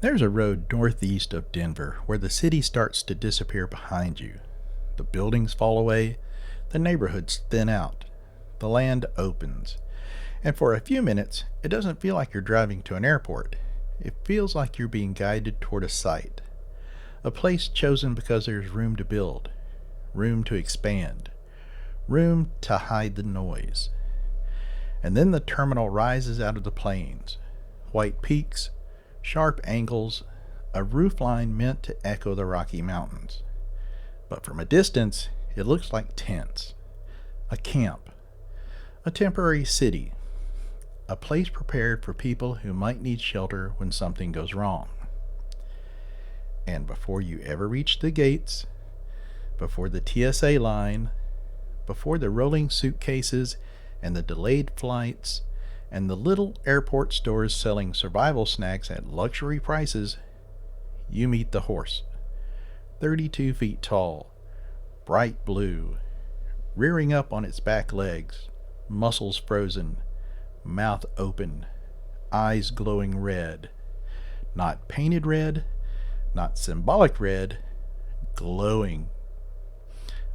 There's a road northeast of Denver where the city starts to disappear behind you. The buildings fall away, the neighborhoods thin out, the land opens, and for a few minutes it doesn't feel like you're driving to an airport. It feels like you're being guided toward a site, a place chosen because there's room to build, room to expand, room to hide the noise. And then the terminal rises out of the plains, white peaks, sharp angles, a roofline meant to echo the Rocky Mountains. But from a distance, it looks like tents, a camp, a temporary city, a place prepared for people who might need shelter when something goes wrong. And before you ever reach the gates, before the TSA line, before the rolling suitcases and the delayed flights, and the little airport stores selling survival snacks at luxury prices, you meet the horse. 32 feet tall, bright blue, rearing up on its back legs, muscles frozen, mouth open, eyes glowing red. Not painted red, not symbolic red, glowing.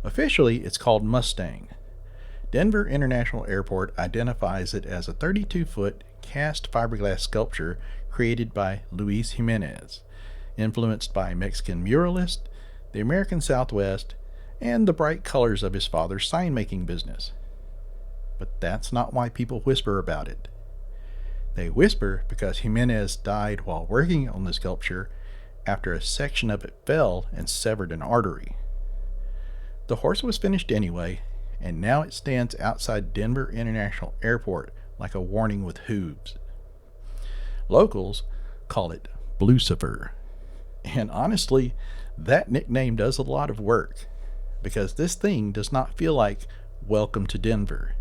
Officially, it's called Mustang. Denver International Airport identifies it as a 32-foot cast fiberglass sculpture created by Luis Jiménez, influenced by Mexican muralists, the American Southwest, and the bright colors of his father's sign-making business. But that's not why people whisper about it. They whisper because Jiménez died while working on the sculpture after a section of it fell and severed an artery. The horse was finished anyway, and now it stands outside Denver International Airport like a warning with hooves. Locals call it Blucifer. And honestly, that nickname does a lot of work, because this thing does not feel like welcome to Denver.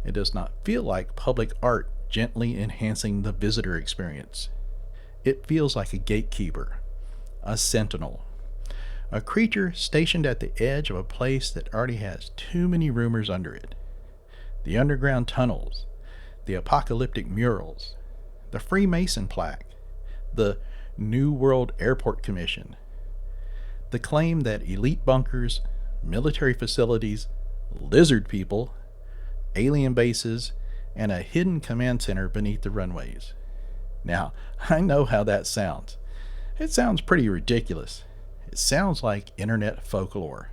It does not feel like public art gently enhancing the visitor experience. It feels like a gatekeeper, a sentinel, a creature stationed at the edge of a place that already has too many rumors under it. The underground tunnels, the apocalyptic murals, the Freemason plaque, the New World Airport Commission, the claim that elite bunkers, military facilities, lizard people, alien bases, and a hidden command center beneath the runways. Now, I know how that sounds. It sounds pretty ridiculous. It sounds like internet folklore.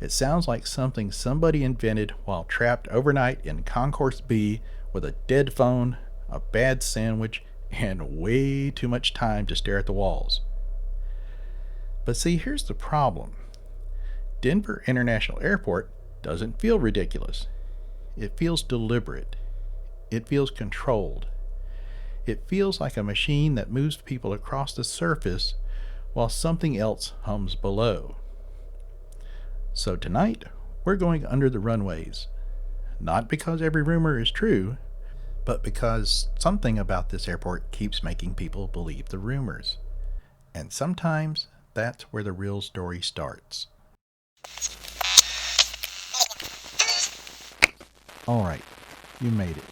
It sounds like something somebody invented while trapped overnight in Concourse B with a dead phone, a bad sandwich, and way too much time to stare at the walls. But see, here's the problem. Denver International Airport doesn't feel ridiculous. It feels deliberate. It feels controlled. It feels like a machine that moves people across the surface while something else hums below. So tonight, we're going under the runways. Not because every rumor is true, but because something about this airport keeps making people believe the rumors. And sometimes that's where the real story starts. Alright, you made it.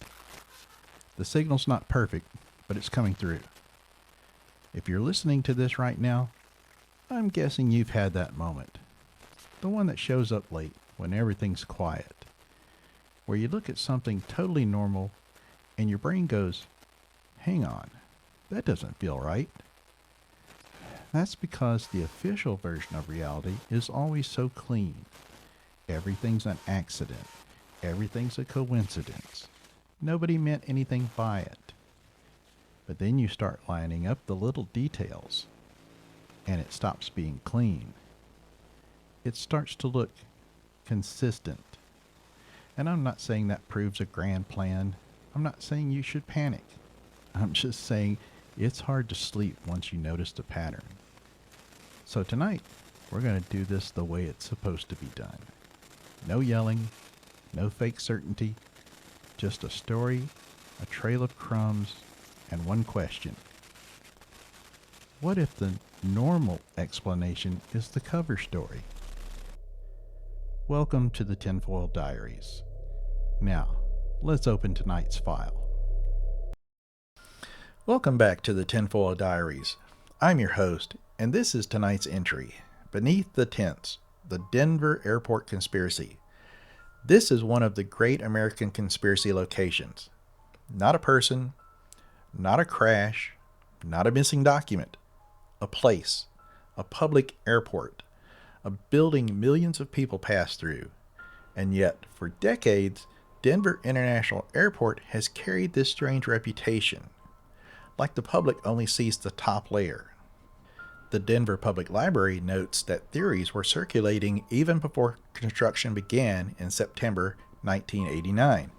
The signal's not perfect, but it's coming through. If you're listening to this right now, I'm guessing you've had that moment. The one that shows up late when everything's quiet. Where you look at something totally normal and your brain goes, hang on, that doesn't feel right. That's because the official version of reality is always so clean. Everything's an accident. Everything's a coincidence. Nobody meant anything by it. But then you start lining up the little details, and it stops being clean. It starts to look consistent. And I'm not saying that proves a grand plan. I'm not saying you should panic. I'm just saying it's hard to sleep once you notice the pattern. So tonight, we're going to do this the way it's supposed to be done. No yelling, no fake certainty, just a story, a trail of crumbs, and one question. What if the normal explanation is the cover story? Welcome to the Tinfoil Diaries. Now, let's open tonight's file. Welcome back to the Tinfoil Diaries. I'm your host, and this is tonight's entry, Beneath the Tents, the Denver Airport Conspiracy. This is one of the great American conspiracy locations. Not a person, not a crash, not a missing document. A place, a public airport, a building millions of people pass through. And yet, for decades, Denver International Airport has carried this strange reputation. Like the public only sees the top layer. The Denver Public Library notes that theories were circulating even before construction began in September 1989,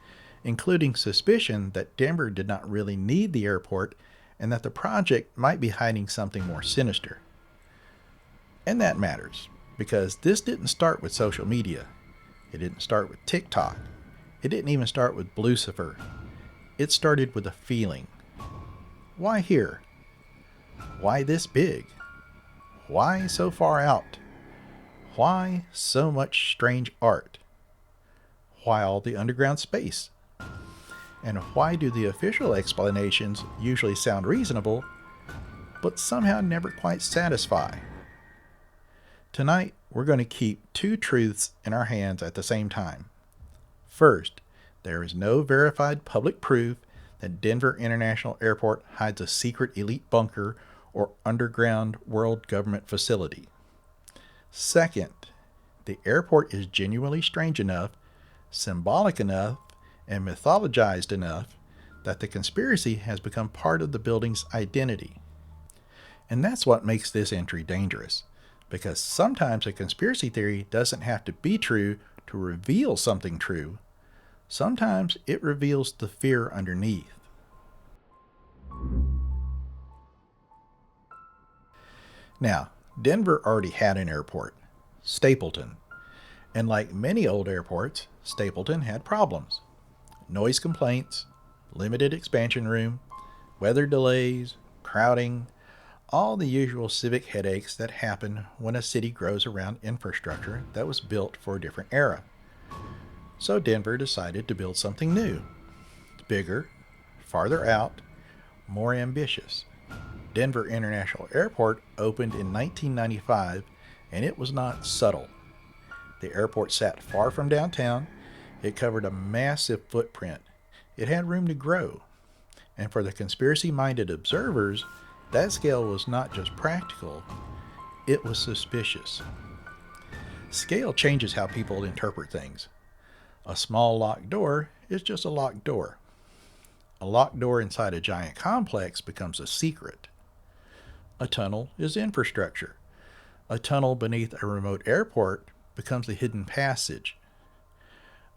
including suspicion that Denver did not really need the airport and that the project might be hiding something more sinister. And that matters, because this didn't start with social media. It didn't start with TikTok. It didn't even start with Blucifer. It started with a feeling. Why here? Why this big? Why so far out? Why so much strange art? Why all the underground space? And why do the official explanations usually sound reasonable, but somehow never quite satisfy? Tonight, we're going to keep two truths in our hands at the same time. First, there is no verified public proof that Denver International Airport hides a secret elite bunker or underground world government facility. Second, the airport is genuinely strange enough, symbolic enough, and mythologized enough that the conspiracy has become part of the building's identity. And that's what makes this entry dangerous, because sometimes a conspiracy theory doesn't have to be true to reveal something true. Sometimes it reveals the fear underneath. Now, Denver already had an airport, Stapleton. And like many old airports, Stapleton had problems. Noise complaints, limited expansion room, weather delays, crowding, all the usual civic headaches that happen when a city grows around infrastructure that was built for a different era. So Denver decided to build something new. Bigger, farther out, more ambitious. Denver International Airport opened in 1995, and it was not subtle. The airport sat far from downtown. It covered a massive footprint. It had room to grow. And for the conspiracy-minded observers, that scale was not just practical, it was suspicious. Scale changes how people interpret things. A small locked door is just a locked door. A locked door inside a giant complex becomes a secret. A tunnel is infrastructure. A tunnel beneath a remote airport becomes a hidden passage.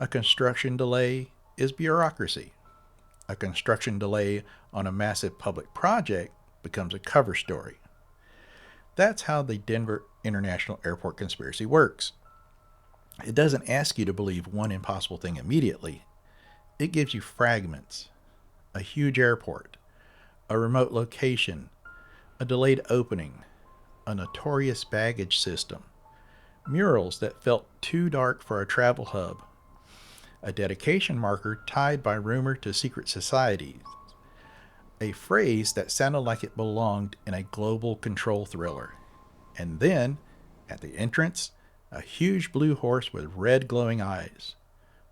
A construction delay is bureaucracy. A construction delay on a massive public project becomes a cover story. That's how the Denver International Airport conspiracy works. It doesn't ask you to believe one impossible thing immediately. It gives you fragments. A huge airport, a remote location, a delayed opening, a notorious baggage system, murals that felt too dark for a travel hub, a dedication marker tied by rumor to secret societies, a phrase that sounded like it belonged in a global control thriller, and then, at the entrance, a huge blue horse with red glowing eyes.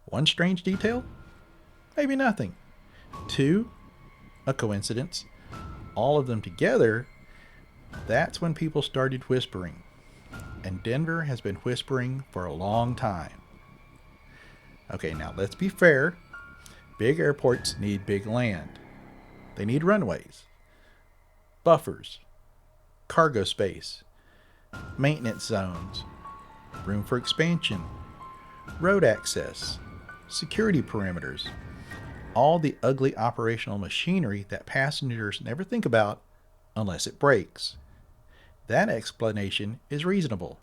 One strange detail? Maybe nothing. Two, a coincidence. All of them together, that's when people started whispering. And Denver has been whispering for a long time. Okay, now let's be fair. Big airports need big land. They need runways, buffers, cargo space, maintenance zones, room for expansion, road access, security perimeters, all the ugly operational machinery that passengers never think about unless it breaks. That explanation is reasonable.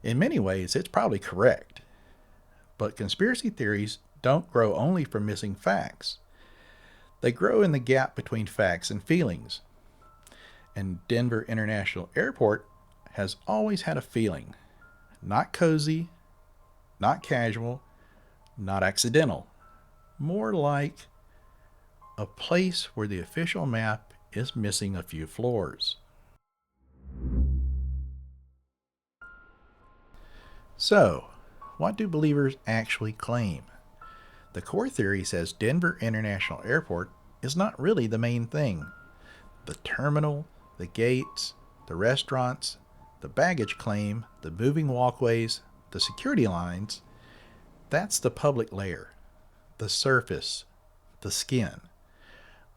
In many ways, it's probably correct. But conspiracy theories don't grow only from missing facts. They grow in the gap between facts and feelings. And Denver International Airport has always had a feeling. Not cozy, not casual, not accidental. More like a place where the official map is missing a few floors. So, what do believers actually claim? The core theory says Denver International Airport is not really the main thing. The terminal, the gates, the restaurants, the baggage claim, the moving walkways, the security lines, that's the public layer, the surface, the skin.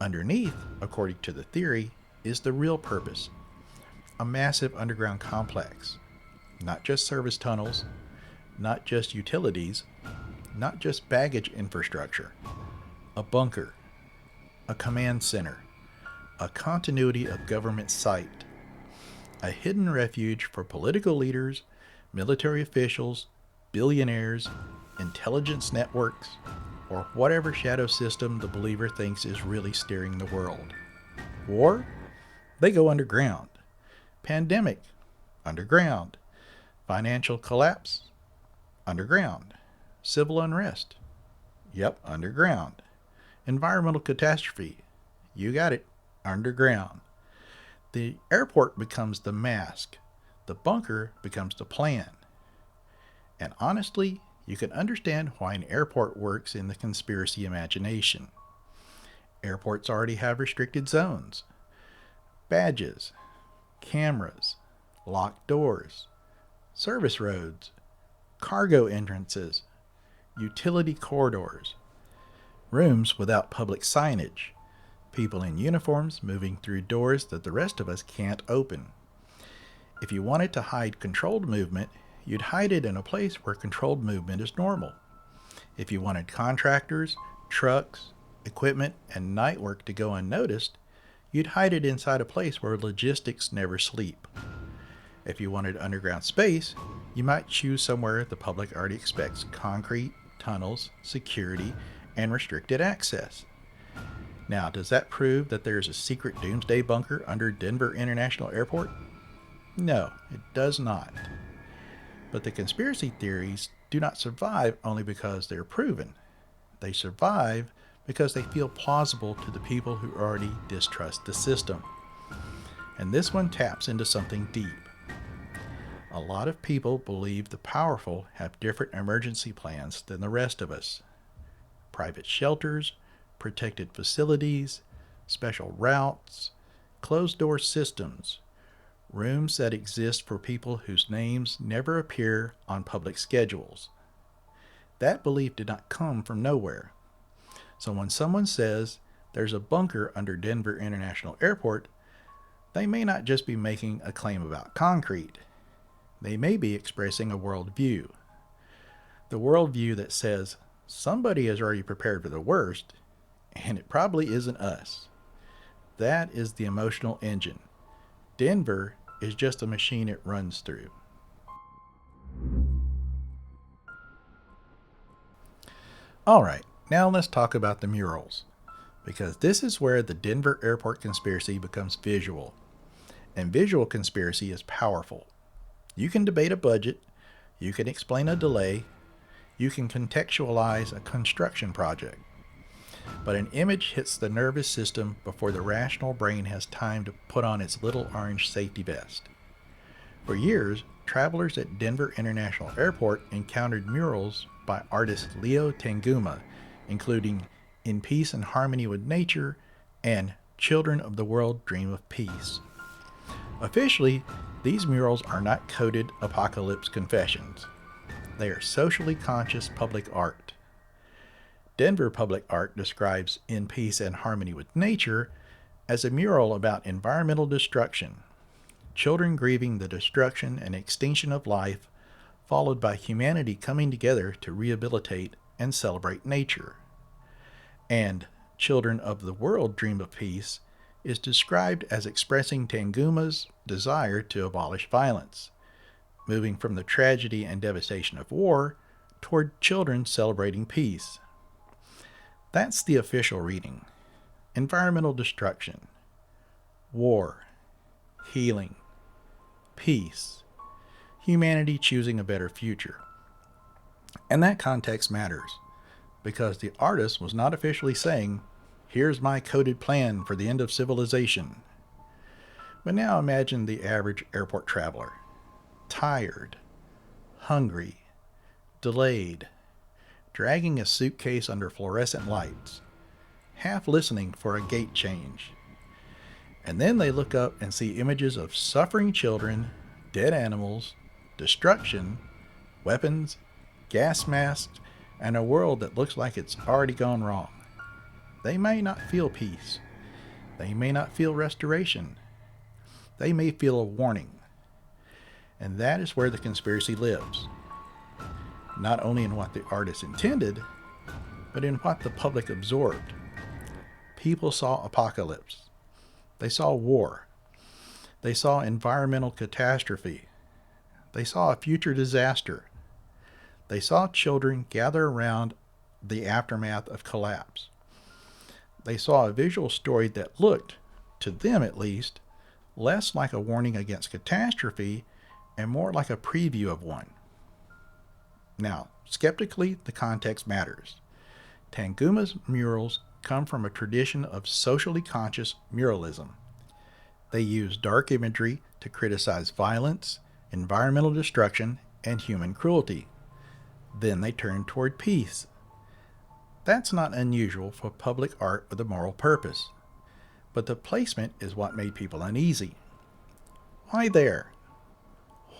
Underneath, according to the theory, is the real purpose, a massive underground complex. Not just service tunnels, not just utilities, not just baggage infrastructure. A bunker, a command center, a continuity of government site, a hidden refuge for political leaders, military officials, billionaires, intelligence networks, or whatever shadow system the believer thinks is really steering the world. War? They go underground. Pandemic? Underground. Financial collapse? Underground. Civil unrest? Yep, underground. Environmental catastrophe? You got it, underground. The airport becomes the mask. The bunker becomes the plan. And honestly, you can understand why an airport works in the conspiracy imagination. Airports already have restricted zones, badges, cameras, locked doors, service roads, cargo entrances, utility corridors, rooms without public signage, people in uniforms moving through doors that the rest of us can't open. If you wanted to hide controlled movement, you'd hide it in a place where controlled movement is normal. If you wanted contractors, trucks, equipment, and night work to go unnoticed, you'd hide it inside a place where logistics never sleep. If you wanted underground space, you might choose somewhere the public already expects concrete, tunnels, security, and restricted access. Now, does that prove that there's a secret doomsday bunker under Denver International Airport? No, it does not. But the conspiracy theories do not survive only because they're proven. They survive because they feel plausible to the people who already distrust the system. And this one taps into something deep. A lot of people believe the powerful have different emergency plans than the rest of us. Private shelters, protected facilities, special routes, closed-door systems, rooms that exist for people whose names never appear on public schedules. That belief did not come from nowhere. So when someone says there's a bunker under Denver International Airport, they may not just be making a claim about concrete. They may be expressing a worldview. The worldview that says somebody is already prepared for the worst, and it probably isn't us. That is the emotional engine. Denver is just a machine it runs through. Alright, now let's talk about the murals, because this is where the Denver airport conspiracy becomes visual. And visual conspiracy is powerful. You can debate a budget, you can explain a delay, you can contextualize a construction project. But an image hits the nervous system before the rational brain has time to put on its little orange safety vest. For years, travelers at Denver International Airport encountered murals by artist Leo Tanguma, including In Peace and Harmony with Nature and Children of the World Dream of Peace. Officially, these murals are not coded apocalypse confessions. They are socially conscious public art. Denver Public Art describes In Peace and Harmony with Nature as a mural about environmental destruction, children grieving the destruction and extinction of life, followed by humanity coming together to rehabilitate and celebrate nature. And Children of the World Dream of Peace is described as expressing Tanguma's desire to abolish violence, moving from the tragedy and devastation of war toward children celebrating peace. That's the official reading. Environmental destruction, war, healing, peace, humanity choosing a better future. And that context matters, because the artist was not officially saying, Here's my coded plan for the end of civilization. But now imagine the average airport traveler. Tired, hungry, delayed, dragging a suitcase under fluorescent lights, half listening for a gate change. And then they look up and see images of suffering children, dead animals, destruction, weapons, gas masks, and a world that looks like it's already gone wrong. They may not feel peace. They may not feel restoration. They may feel a warning. And that is where the conspiracy lives. Not only in what the artist intended, but in what the public absorbed. People saw apocalypse. They saw war. They saw environmental catastrophe. They saw a future disaster. They saw children gather around the aftermath of collapse. They saw a visual story that looked, to them at least, less like a warning against catastrophe and more like a preview of one. Now, skeptically, the context matters. Tanguma's murals come from a tradition of socially conscious muralism. They use dark imagery to criticize violence, environmental destruction, and human cruelty. Then they turn toward peace. That's not unusual for public art with a moral purpose. But the placement is what made people uneasy. Why there?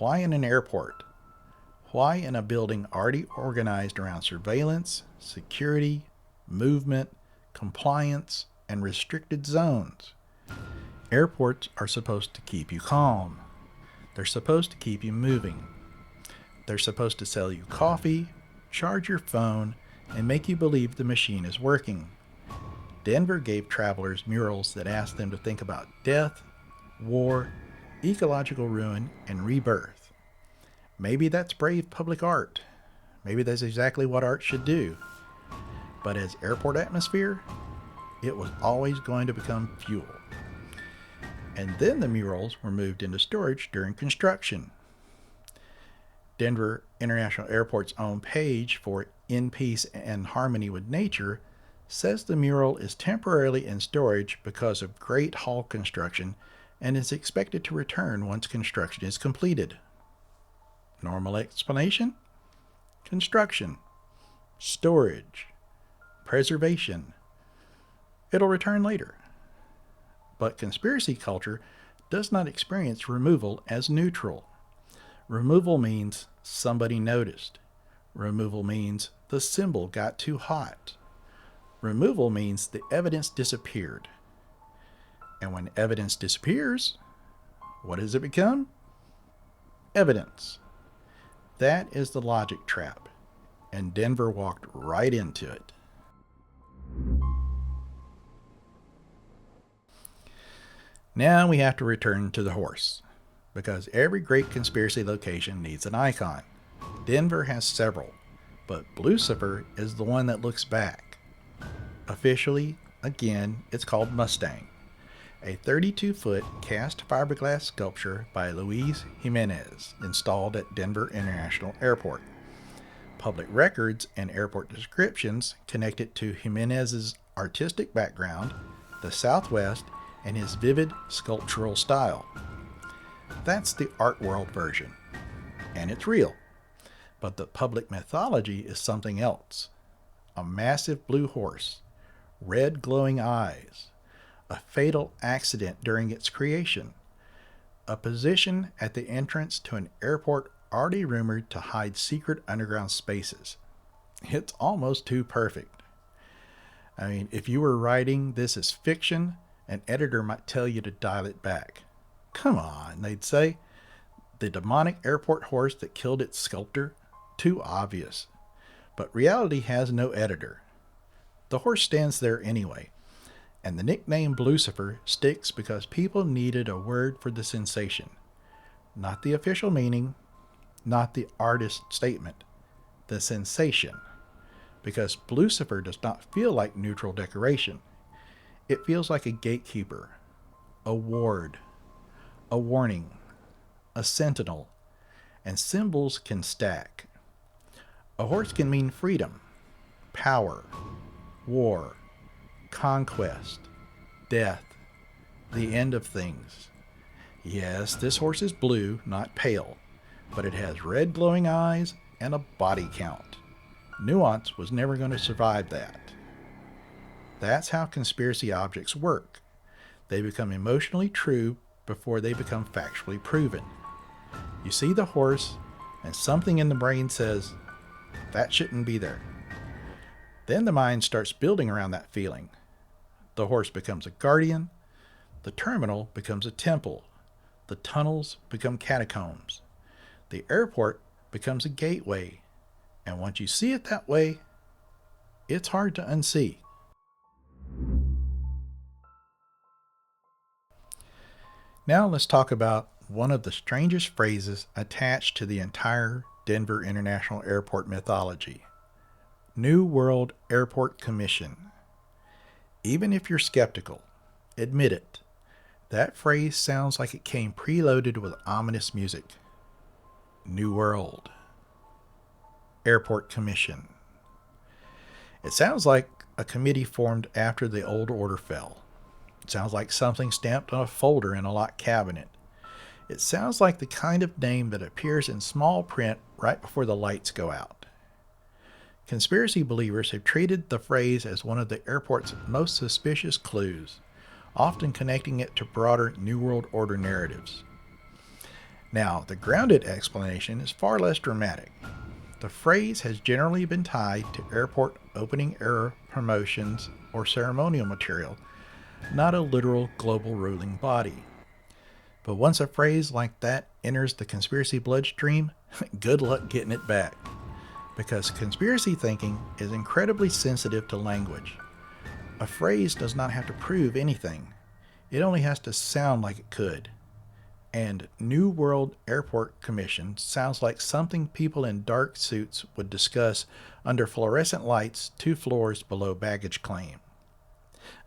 Why in an airport? Why in a building already organized around surveillance, security, movement, compliance, and restricted zones? Airports are supposed to keep you calm. They're supposed to keep you moving. They're supposed to sell you coffee, charge your phone, and make you believe the machine is working. Denver gave travelers murals that asked them to think about death, war, ecological ruin, and rebirth. Maybe that's brave public art. Maybe that's exactly what art should do. But as airport atmosphere, it was always going to become fuel. And then the murals were moved into storage during construction. Denver International Airport's own page for In Peace and Harmony with Nature says the mural is temporarily in storage because of great hall construction and is expected to return once construction is completed. Normal explanation? Construction, storage, preservation. It'll return later. But conspiracy culture does not experience removal as neutral. Removal means somebody noticed. Removal means the symbol got too hot. Removal means the evidence disappeared. And when evidence disappears, what does it become? Evidence. That is the logic trap, and Denver walked right into it. Now we have to return to the horse, because every great conspiracy location needs an icon. Denver has several, but Blucifer is the one that looks back. Officially, again, it's called Mustang, a 32-foot cast fiberglass sculpture by Luis Jiménez, installed at Denver International Airport. Public records and airport descriptions connect it to Jimenez's artistic background, the Southwest, and his vivid sculptural style. That's the art world version, and it's real. But the public mythology is something else. A massive blue horse, red glowing eyes, a fatal accident during its creation, a position at the entrance to an airport already rumored to hide secret underground spaces. It's almost too perfect. I mean, if you were writing this as fiction, an editor might tell you to dial it back. Come on, they'd say. The demonic airport horse that killed its sculptor? Too obvious. But reality has no editor. The horse stands there anyway. And the nickname Blucifer sticks because people needed a word for the sensation. Not the official meaning, not the artist's statement. The sensation. Because Blucifer does not feel like neutral decoration. It feels like a gatekeeper, a ward, a warning, a sentinel, and symbols can stack. A horse can mean freedom, power, war, conquest, death, the end of things. Yes, this horse is blue, not pale, but it has red glowing eyes and a body count. Nuance was never going to survive that. That's how conspiracy objects work. They become emotionally true before they become factually proven. You see the horse, and something in the brain says, that shouldn't be there. Then the mind starts building around that feeling. The horse becomes a guardian, the terminal becomes a temple, the tunnels become catacombs, the airport becomes a gateway, and once you see it that way, it's hard to unsee. Now let's talk about one of the strangest phrases attached to the entire Denver International Airport mythology. New World Airport Commission. Even if you're skeptical, admit it. That phrase sounds like it came preloaded with ominous music. New World Airport Commission. It sounds like a committee formed after the old order fell. It sounds like something stamped on a folder in a locked cabinet. It sounds like the kind of name that appears in small print right before the lights go out. Conspiracy believers have treated the phrase as one of the airport's most suspicious clues, often connecting it to broader New World Order narratives. Now, the grounded explanation is far less dramatic. The phrase has generally been tied to airport opening era promotions or ceremonial material, not a literal global ruling body. But once a phrase like that enters the conspiracy bloodstream, good luck getting it back. Because conspiracy thinking is incredibly sensitive to language. A phrase does not have to prove anything. It only has to sound like it could. And New World Airport Commission sounds like something people in dark suits would discuss under fluorescent lights 2 floors below baggage claim.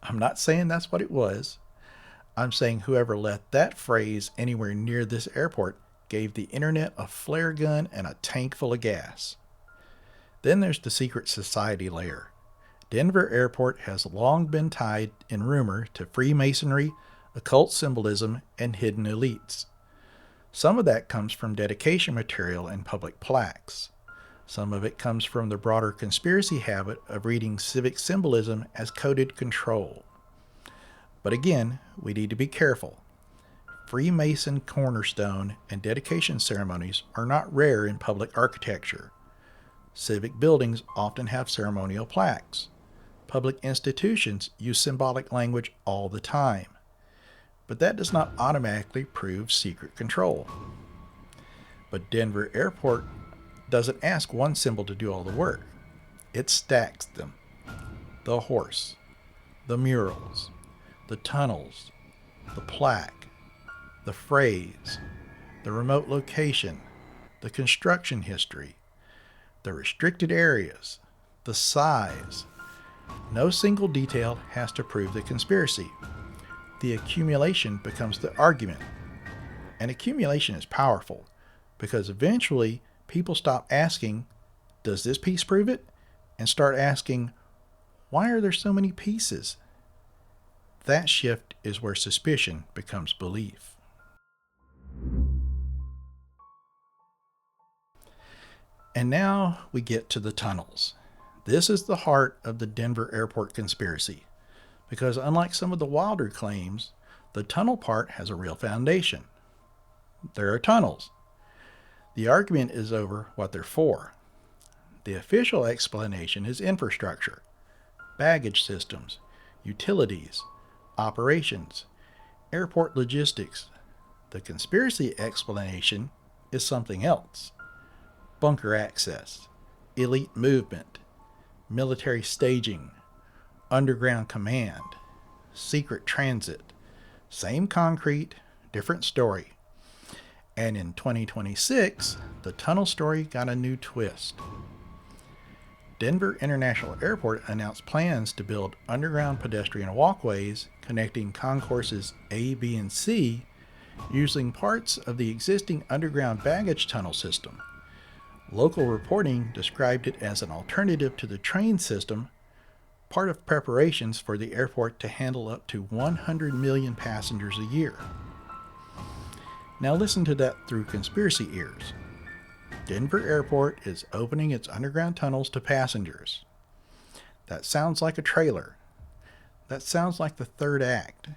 I'm not saying that's what it was. I'm saying whoever let that phrase anywhere near this airport gave the internet a flare gun and a tank full of gas. Then there's the secret society layer. Denver Airport has long been tied in rumor to Freemasonry, occult symbolism, and hidden elites. Some of that comes from dedication material and public plaques. Some of it comes from the broader conspiracy habit of reading civic symbolism as coded control. But again, we need to be careful. Freemason cornerstone and dedication ceremonies are not rare in public architecture. Civic buildings often have ceremonial plaques. Public institutions use symbolic language all the time. But that does not automatically prove secret control. But Denver Airport doesn't ask one symbol to do all the work. It stacks them. The horse, the murals, the tunnels, the plaque, the phrase, the remote location, the construction history, the restricted areas, the size. No single detail has to prove the conspiracy. The accumulation becomes the argument. And accumulation is powerful because eventually people stop asking, does this piece prove it? And start asking, why are there so many pieces? That shift is where suspicion becomes belief. And now we get to the tunnels. This is the heart of the Denver Airport conspiracy, because unlike some of the wilder claims, the tunnel part has a real foundation. There are tunnels. The argument is over what they're for. The official explanation is infrastructure, baggage systems, utilities, operations, airport logistics. The conspiracy explanation is something else. Bunker access, elite movement, military staging, underground command, secret transit. Same concrete, different story. And in 2026, the tunnel story got a new twist. Denver International Airport announced plans to build underground pedestrian walkways connecting concourses A, B, and C using parts of the existing underground baggage tunnel system. Local reporting described it as an alternative to the train system, part of preparations for the airport to handle up to 100 million passengers a year. Now listen to that through conspiracy ears. Denver Airport is opening its underground tunnels to passengers. That sounds like a trailer. That sounds like the third act.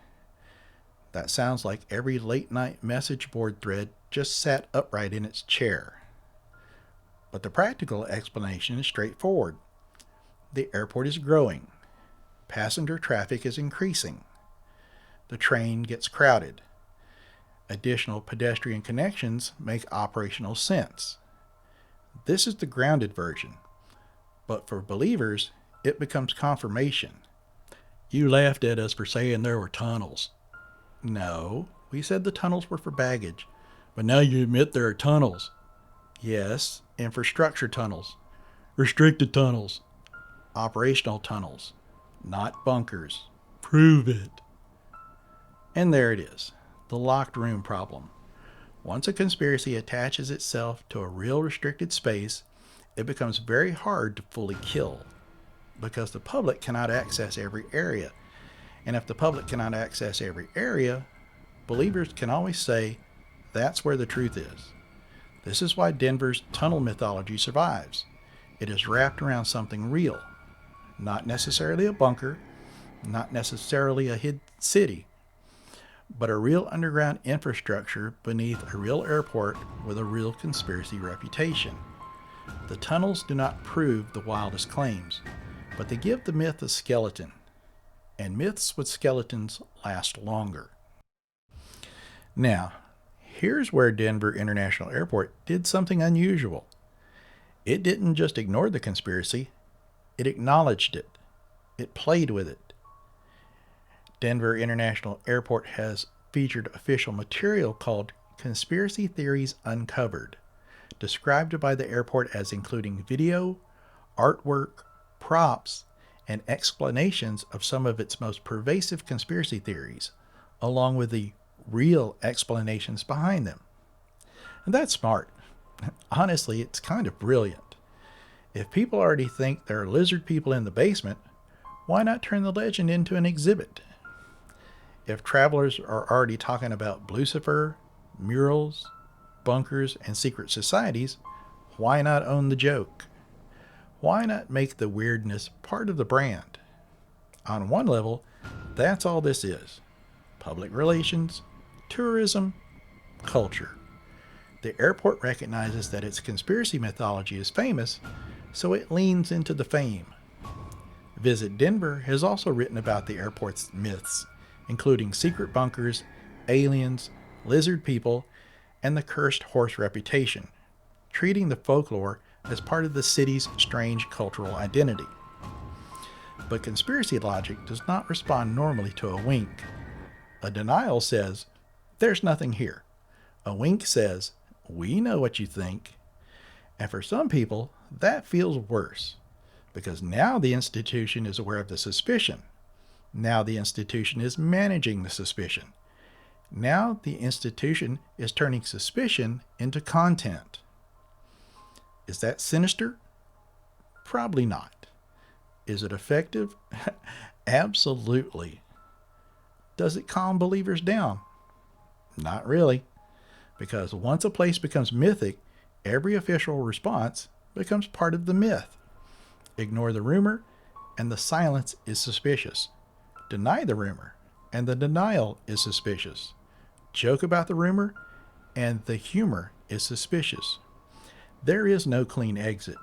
That sounds like every late-night message board thread just sat upright in its chair. But the practical explanation is straightforward. The airport is growing. Passenger traffic is increasing. The train gets crowded. Additional pedestrian connections make operational sense. This is the grounded version. But for believers, it becomes confirmation. You laughed at us for saying there were tunnels. No, we said the tunnels were for baggage. But now you admit there are tunnels. Yes, infrastructure tunnels. Restricted tunnels. Operational tunnels. Not bunkers. Prove it. And there it is, the locked room problem. Once a conspiracy attaches itself to a real restricted space, it becomes very hard to fully kill, because the public cannot access every area. And if the public cannot access every area, believers can always say, that's where the truth is. This is why Denver's tunnel mythology survives. It is wrapped around something real. Not necessarily a bunker, not necessarily a hidden city, but a real underground infrastructure beneath a real airport with a real conspiracy reputation. The tunnels do not prove the wildest claims, but they give the myth a skeleton. And myths with skeletons last longer. Now, here's where Denver International Airport did something unusual. It didn't just ignore the conspiracy, it acknowledged it. It played with it. Denver International Airport has featured official material called Conspiracy Theories Uncovered, described by the airport as including video, artwork, props, and explanations of some of its most pervasive conspiracy theories, along with the real explanations behind them. And that's smart. Honestly, it's kind of brilliant. If people already think there are lizard people in the basement, why not turn the legend into an exhibit? If travelers are already talking about Blucifer, murals, bunkers, and secret societies, why not own the joke? Why not make the weirdness part of the brand? On one level, that's all this is. Public relations, tourism, culture. The airport recognizes that its conspiracy mythology is famous, so it leans into the fame. Visit Denver has also written about the airport's myths, including secret bunkers, aliens, lizard people, and the cursed horse reputation, treating the folklore as part of the city's strange cultural identity. But conspiracy logic does not respond normally to a wink. A denial says, there's nothing here. A wink says, we know what you think. And for some people, that feels worse, because now the institution is aware of the suspicion. Now the institution is managing the suspicion. Now the institution is turning suspicion into content. Is that sinister? Probably not. Is it effective? Absolutely. Does it calm believers down? Not really. Because once a place becomes mythic, every official response becomes part of the myth. Ignore the rumor, and the silence is suspicious. Deny the rumor, and the denial is suspicious. Joke about the rumor, and the humor is suspicious. There is no clean exit.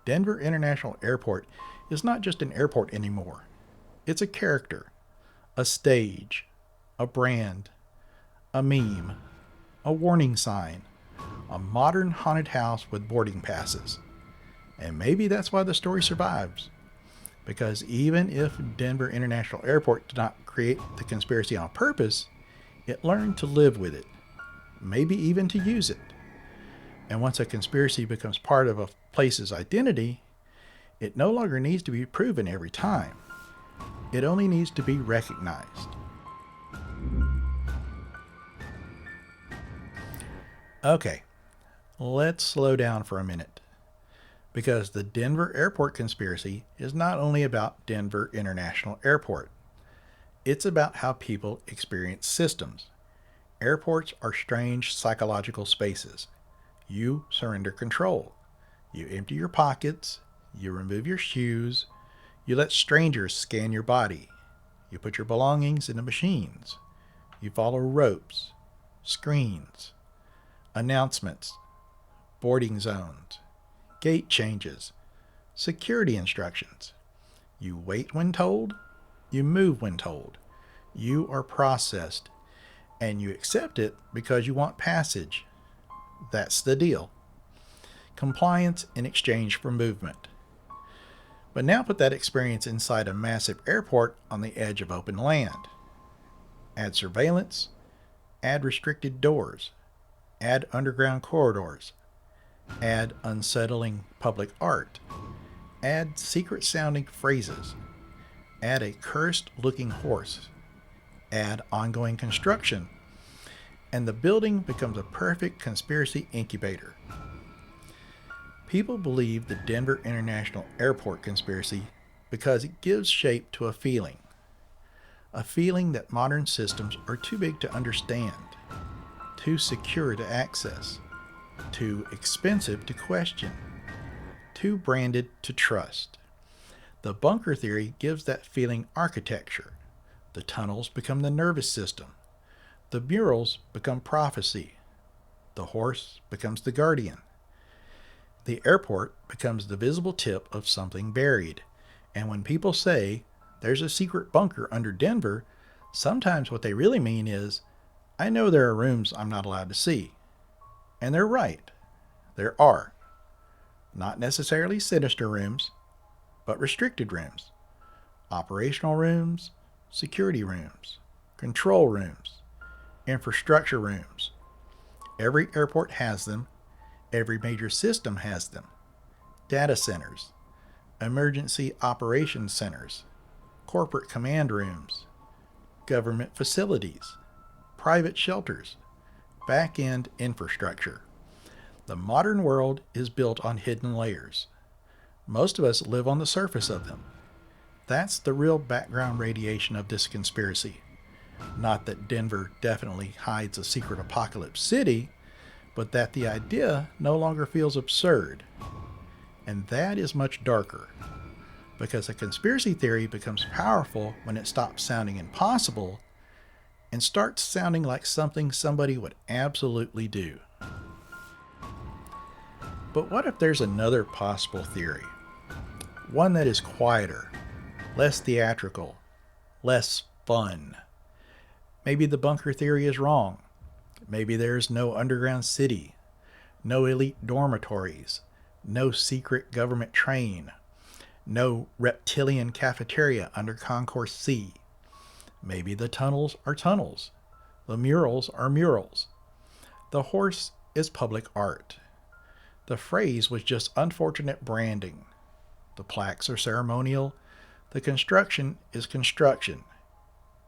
Denver International Airport is not just an airport anymore. It's a character, a stage, a brand, a meme, a warning sign, a modern haunted house with boarding passes. And maybe that's why the story survives. Because even if Denver International Airport did not create the conspiracy on purpose, it learned to live with it, maybe even to use it. And once a conspiracy becomes part of a place's identity, it no longer needs to be proven every time. It only needs to be recognized. Okay, let's slow down for a minute. because the Denver Airport conspiracy is not only about Denver International Airport. It's about how people experience systems. Airports are strange psychological spaces. You surrender control. You empty your pockets. You remove your shoes. You let strangers scan your body. You put your belongings in the machines. You follow ropes, screens, announcements, boarding zones, gate changes, security instructions. You wait when told. You move when told. You are processed, and you accept it because you want passage. That's the deal. Compliance in exchange for movement. But now put that experience inside a massive airport on the edge of open land. Add surveillance, add restricted doors, add underground corridors, add unsettling public art, add secret-sounding phrases, add a cursed-looking horse, add ongoing construction, and the building becomes a perfect conspiracy incubator. People believe the Denver International Airport conspiracy because it gives shape to a feeling that modern systems are too big to understand, too secure to access, too expensive to question, too branded to trust. The bunker theory gives that feeling architecture. The tunnels become the nervous system. The murals become prophecy. The horse becomes the guardian. The airport becomes the visible tip of something buried. And when people say, there's a secret bunker under Denver, sometimes what they really mean is, I know there are rooms I'm not allowed to see. And they're right. There are. Not necessarily sinister rooms, but restricted rooms. Operational rooms, security rooms, control rooms, infrastructure rooms. Every airport has them. Every major system has them. Data centers, emergency operations centers, corporate command rooms, government facilities, private shelters, back-end infrastructure. The modern world is built on hidden layers. Most of us live on the surface of them. That's the real background radiation of this conspiracy. Not that Denver definitely hides a secret apocalypse city, but that the idea no longer feels absurd. And that is much darker, because a conspiracy theory becomes powerful when it stops sounding impossible and starts sounding like something somebody would absolutely do. But what if there's another possible theory? One that is quieter, less theatrical, less fun. Maybe the bunker theory is wrong. Maybe there's no underground city, no elite dormitories, no secret government train, no reptilian cafeteria under Concourse C. Maybe the tunnels are tunnels. The murals are murals. The horse is public art. The phrase was just unfortunate branding. The plaques are ceremonial. The construction is construction.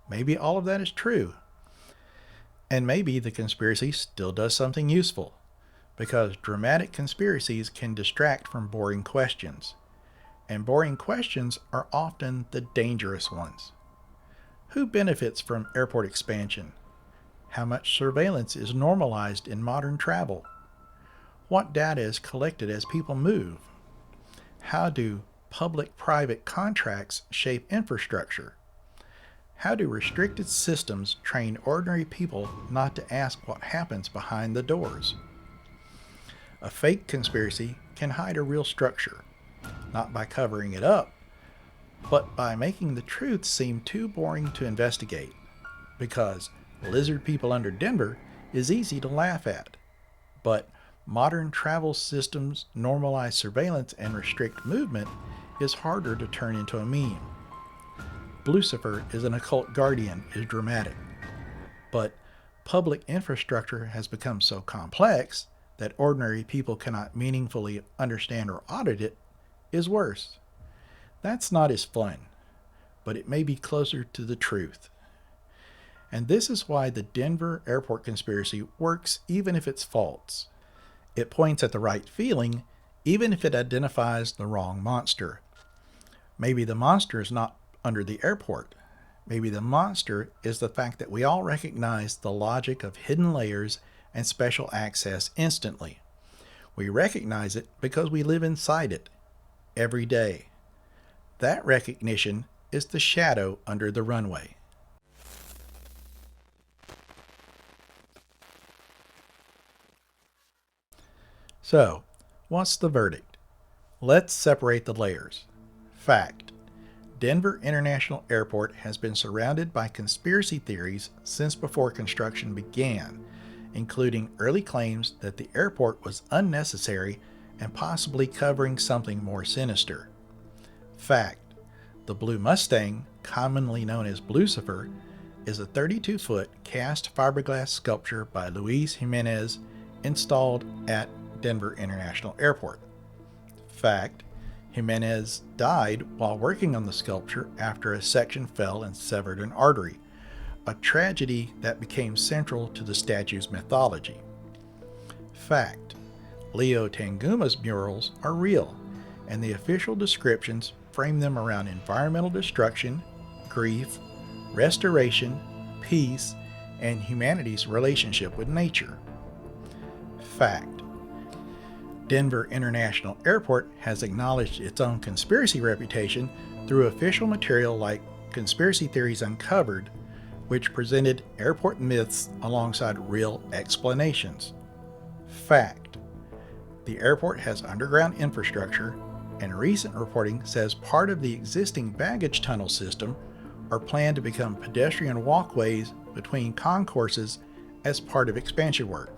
Maybe all of that is true. And maybe the conspiracy still does something useful, because dramatic conspiracies can distract from boring questions. And boring questions are often the dangerous ones. Who benefits from airport expansion? How much surveillance is normalized in modern travel? What data is collected as people move? How do public-private contracts shape infrastructure? How do restricted systems train ordinary people not to ask what happens behind the doors? A fake conspiracy can hide a real structure, not by covering it up, but by making the truth seem too boring to investigate, because lizard people under Denver is easy to laugh at, but modern travel systems normalize surveillance and restrict movement is harder to turn into a meme. Blucifer is an occult guardian is dramatic, but public infrastructure has become so complex that ordinary people cannot meaningfully understand or audit it is worse. That's not as fun, but it may be closer to the truth. And this is why the Denver airport conspiracy works even if it's false. It points at the right feeling, even if it identifies the wrong monster. Maybe the monster is not under the airport. Maybe the monster is the fact that we all recognize the logic of hidden layers and special access instantly. We recognize it because we live inside it every day. That recognition is the shadow under the runway. So, what's the verdict? Let's separate the layers. Fact: Denver International Airport has been surrounded by conspiracy theories since before construction began, including early claims that the airport was unnecessary and possibly covering something more sinister. Fact: The Blue Mustang, commonly known as Blucifer, is a 32-foot cast fiberglass sculpture by Luis Jiménez installed at Denver International Airport. Fact: Jimenez died while working on the sculpture after a section fell and severed an artery, a tragedy that became central to the statue's mythology. Fact: Leo Tanguma's murals are real, and the official descriptions frame them around environmental destruction, grief, restoration, peace, and humanity's relationship with nature. Fact: Denver International Airport has acknowledged its own conspiracy reputation through official material like Conspiracy Theories Uncovered, which presented airport myths alongside real explanations. Fact: The airport has underground infrastructure, and recent reporting says part of the existing baggage tunnel system are planned to become pedestrian walkways between concourses as part of expansion work.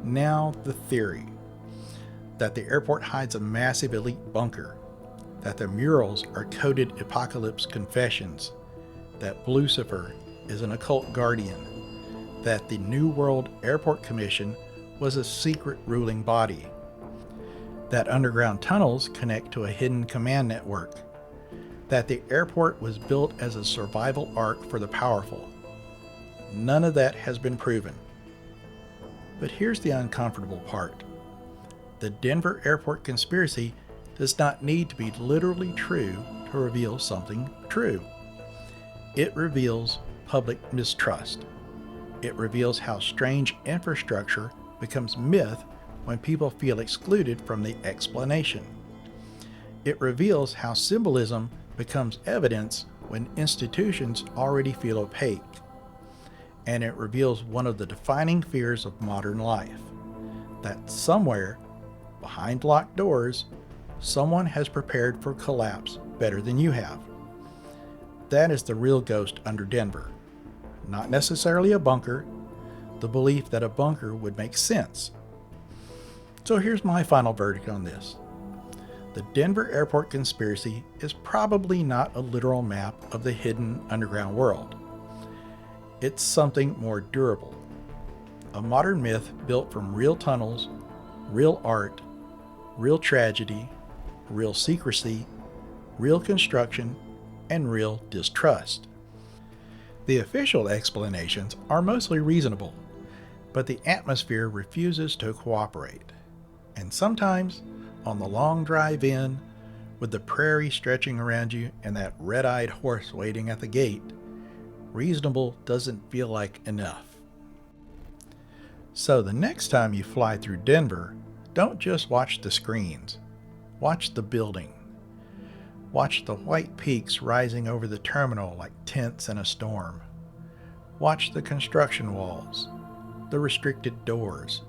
Now the theory: that the airport hides a massive elite bunker, that the murals are coded apocalypse confessions, that Blucifer is an occult guardian, that the New World Airport Commission was a secret ruling body, that underground tunnels connect to a hidden command network, that the airport was built as a survival ark for the powerful. None of that has been proven. But here's the uncomfortable part. The Denver Airport conspiracy does not need to be literally true to reveal something true. It reveals public mistrust. It reveals how strange infrastructure becomes myth when people feel excluded from the explanation. It reveals how symbolism becomes evidence when institutions already feel opaque. And it reveals one of the defining fears of modern life, that somewhere behind locked doors, someone has prepared for collapse better than you have. That is the real ghost under Denver. Not necessarily a bunker, the belief that a bunker would make sense. So here's my final verdict on this. The Denver Airport conspiracy is probably not a literal map of the hidden underground world. It's something more durable. A modern myth built from real tunnels, real art, real tragedy, real secrecy, real construction, and real distrust. The official explanations are mostly reasonable, but the atmosphere refuses to cooperate. And sometimes, on the long drive in, with the prairie stretching around you and that red-eyed horse waiting at the gate, reasonable doesn't feel like enough. So the next time you fly through Denver, don't just watch the screens. Watch the building. Watch the white peaks rising over the terminal like tents in a storm. Watch the construction walls, the restricted doors,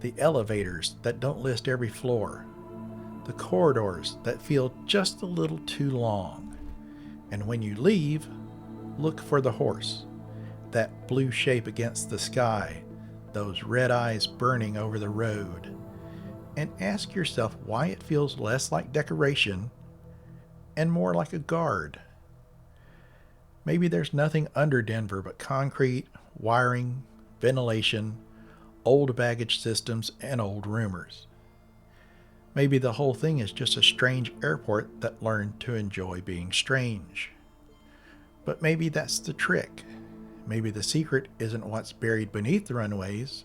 the elevators that don't list every floor, the corridors that feel just a little too long. And when you leave, look for the horse, that blue shape against the sky, those red eyes burning over the road. And ask yourself why it feels less like decoration and more like a guard. Maybe there's nothing under Denver but concrete, wiring, ventilation, old baggage systems, and old rumors. Maybe the whole thing is just a strange airport that learned to enjoy being strange. But maybe that's the trick. Maybe the secret isn't what's buried beneath the runways.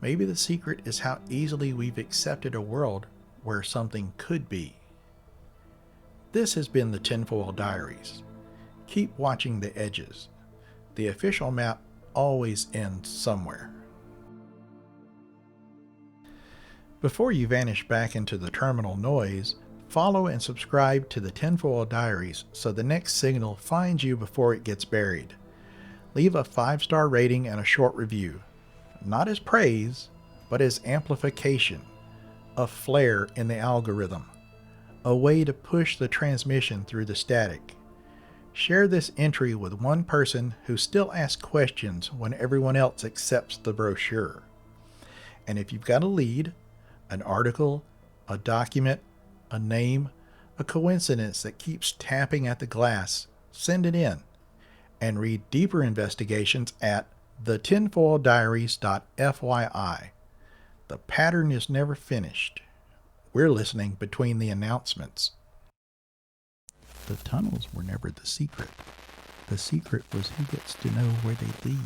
Maybe the secret is how easily we've accepted a world where something could be. This has been the Tinfoil Diaries. Keep watching the edges. The official map always ends somewhere. Before you vanish back into the terminal noise, follow and subscribe to the Tinfoil Diaries so the next signal finds you before it gets buried. Leave a 5-star rating and a short review. Not as praise, but as amplification, a flare in the algorithm, a way to push the transmission through the static. Share this entry with one person who still asks questions when everyone else accepts the brochure. And if you've got a lead, an article, a document, a name, a coincidence that keeps tapping at the glass, send it in. And read deeper investigations at thetinfoildiaries.fyi. The pattern is never finished. We're listening between the announcements. The tunnels were never the secret. The secret was who gets to know where they lead.